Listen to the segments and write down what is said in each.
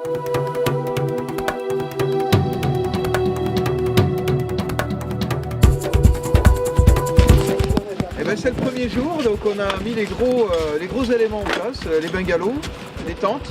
Eh ben, c'est le premier jour, donc on a mis les gros éléments en place, les bungalows, les tentes.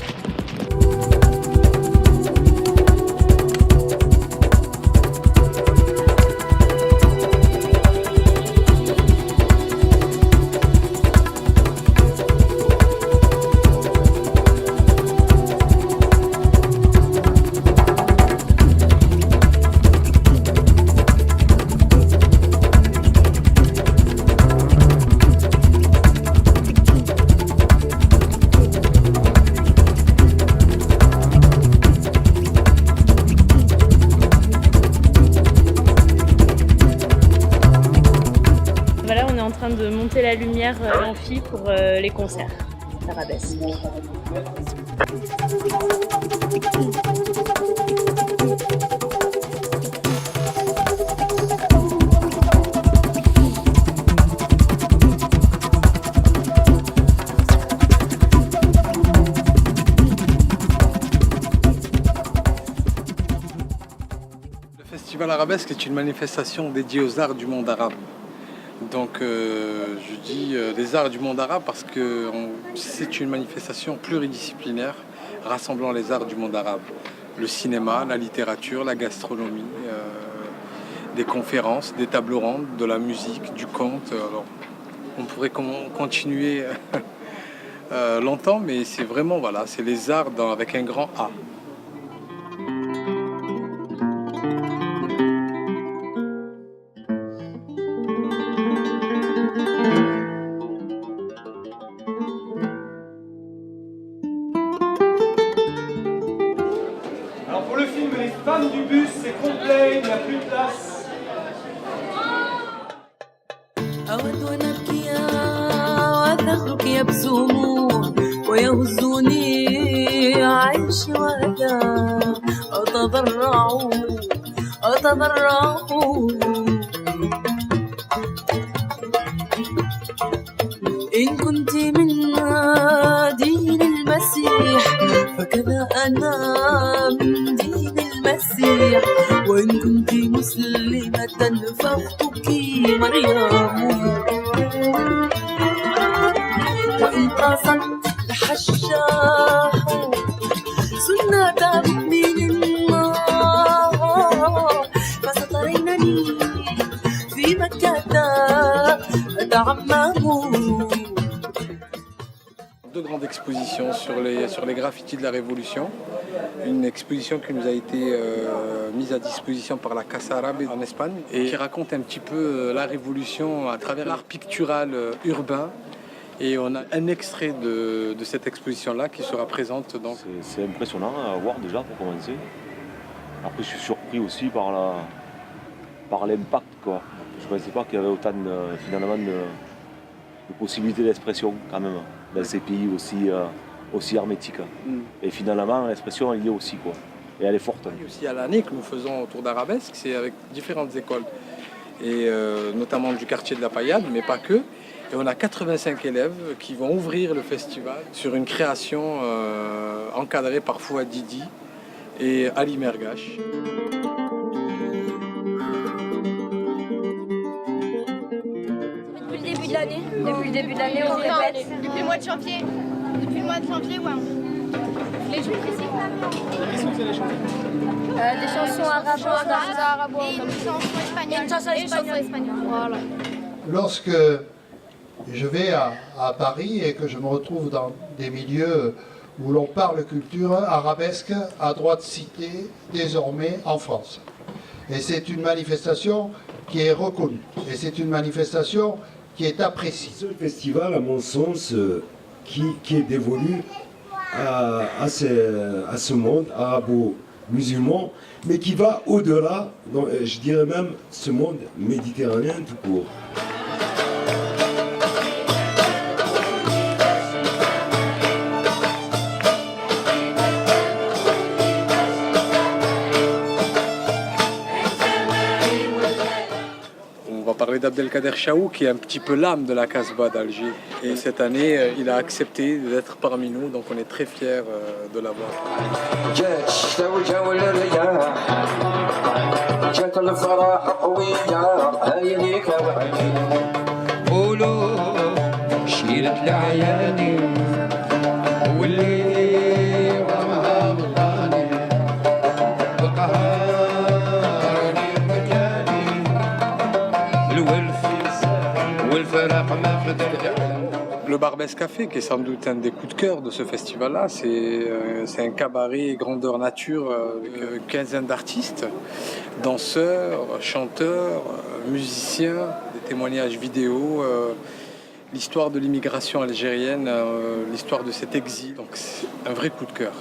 Voilà, on est en train de monter la lumière amphi pour les concerts d'arabesque. Le Festival Arabesque est une manifestation dédiée aux arts du monde arabe. Donc je dis des arts du monde arabe parce que c'est une manifestation pluridisciplinaire rassemblant les arts du monde arabe. Le cinéma, la littérature, la gastronomie, des conférences, des tables rondes, de la musique, du conte. Alors, on pourrait continuer longtemps, mais c'est vraiment, voilà, c'est les arts avec un grand A. Alors pour le film Les femmes du bus, c'est complet, il n'y a plus de place. أود أن أبكي وأثرك يبسمون ويهزوني عيشي وهدى أتضرع إن كنت من دين المسيح فكذا أنا من دين المسيح وإن كنت مسلمة فأختك مريم وإن قصدت تحشاه سنة مؤمن الله فسترينني في مكة أتعمم. Deux grandes expositions sur les graffitis de la Révolution. Une exposition qui nous a été mise à disposition par la Casa Arabe en Espagne et qui raconte un petit peu la Révolution à travers l'art pictural urbain. Et on a un extrait de cette exposition-là qui sera présente. C'est impressionnant à voir déjà pour commencer. Après je suis surpris aussi par l'impact, quoi. Je ne pensais pas qu'il y avait autant de possibilités d'expression quand même dans ces pays aussi hermétiques. Et finalement l'expression elle y est aussi, quoi. Et elle est forte. Il y a aussi à l'année que nous faisons autour d'Arabesque, c'est avec différentes écoles. Et notamment du quartier de la Paillade, mais pas que. Et on a 85 élèves qui vont ouvrir le festival sur une création encadrée par Fouad Didi et Ali Mergache. Depuis le début de l'année. Depuis le début de l'année, on répète. Depuis le mois de janvier. Depuis le mois de janvier, ouais. Les jours ici. Qu'est-ce que vous allez chanter? Des chansons arabo, et une chanson espagnole. Et une chanson espagnole. Voilà. Lorsque je vais à Paris et que je me retrouve dans des milieux où l'on parle culture, Arabesque a droit de citer désormais en France. Et c'est une manifestation qui est reconnue. Et c'est une manifestation qui est appréciée. Ce festival, à mon sens, qui est dévolu à ce monde arabo-musulman, mais qui va au-delà, je dirais même ce monde méditerranéen tout court. Reda Abdelkader Chaou, qui est un petit peu l'âme de la Casbah d'Alger. Et cette année, il a accepté d'être parmi nous, donc on est très fiers de l'avoir. Le Barbès Café, qui est sans doute un des coups de cœur de ce festival-là, c'est un cabaret grandeur nature avec une quinzaine d'artistes, danseurs, chanteurs, musiciens, des témoignages vidéo, l'histoire de l'immigration algérienne, l'histoire de cet exil. Donc c'est un vrai coup de cœur.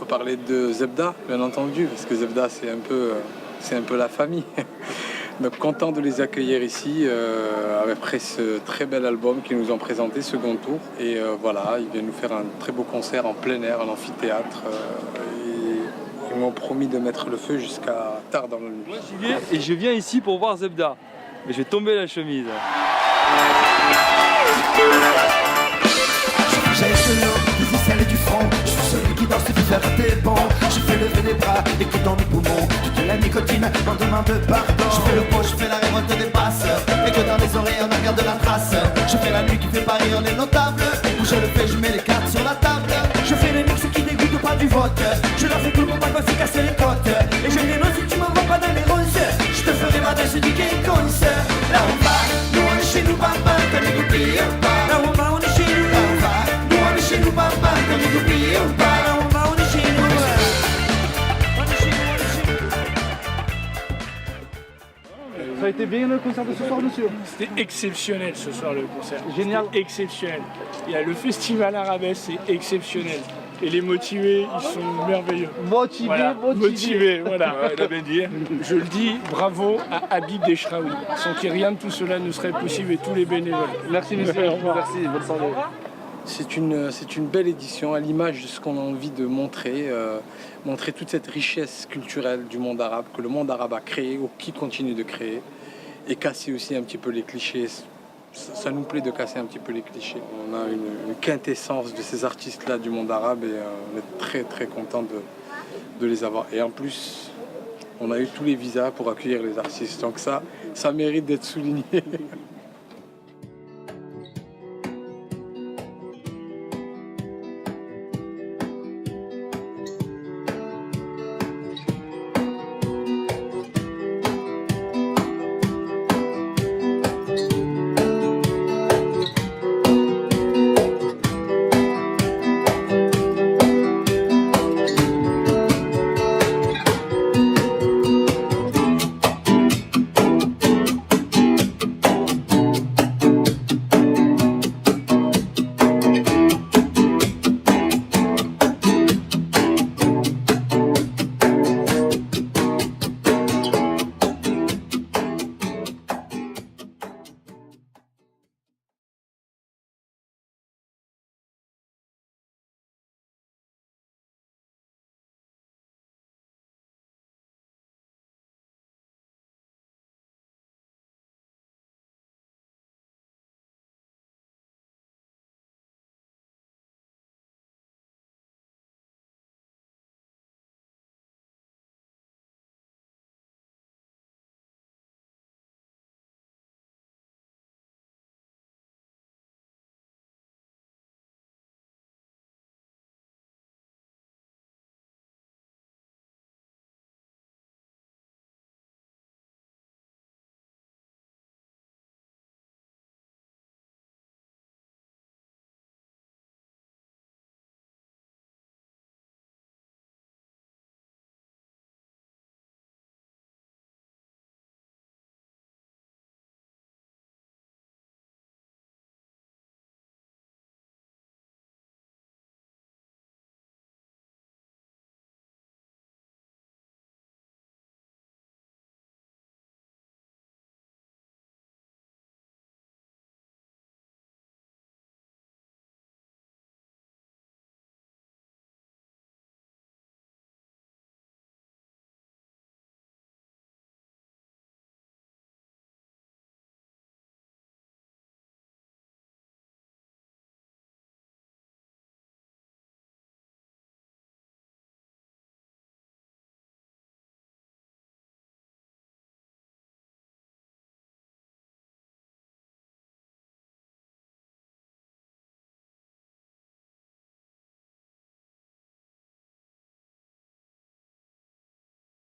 Parler de Zebda, bien entendu, parce que Zebda c'est un peu la famille. Donc content de les accueillir ici après ce très bel album qu'ils nous ont présenté, second tour. Et voilà, ils viennent nous faire un très beau concert en plein air, en amphithéâtre. Et ils m'ont promis de mettre le feu jusqu'à tard dans la nuit. Moi j'y viens et je viens ici pour voir Zebda. Mais je vais tomber la chemise. J'ai solo, des ficelles et du front. Je suis celui qui danse et faire tes bons. Je fais lever les bras, écoute dans mes poumons. Toute la nicotine m'en demande pardon. Je fais le pot, je fais la révolte des passes. Et que dans les oreilles on en garde la trace. Je fais la nuit qui fait Paris, on est notable. Où je le fais, je mets les cartes sur la table. Je fais les mix qui dégoûtent pas du vote. Je leur fais tout le monde pas se casser les côtes. Et je les si tu m'en vois pas dans les roses. Je te ferai ma danse du gay cons. Là on va, nous on est chez nous, papa, comme les goupilles. Là on va, on est chez nous, là on va. Chez nous, papa, comme les goupilles, on va, on est chez nous. Ça a été bien le concert de ce soir, monsieur? C'était exceptionnel ce soir le concert. Génial. C'était exceptionnel. Il y a le festival arabesque, c'est exceptionnel. Et les motivés, ils sont merveilleux. Motivés, voilà. Ouais, il a bien dit. Je le dis, bravo à Habib Deshraoui, sans qui rien de tout cela ne serait possible et tous les bénévoles. Merci, monsieur. Merci, bonne soirée. C'est une belle édition à l'image de ce qu'on a envie de montrer, montrer toute cette richesse culturelle du monde arabe, que le monde arabe a créé ou qui continue de créer, et casser aussi un petit peu les clichés. Ça nous plaît de casser un petit peu les clichés. On a une quintessence de ces artistes-là du monde arabe et on est très très content de les avoir. Et en plus, on a eu tous les visas pour accueillir les artistes, donc ça mérite d'être souligné.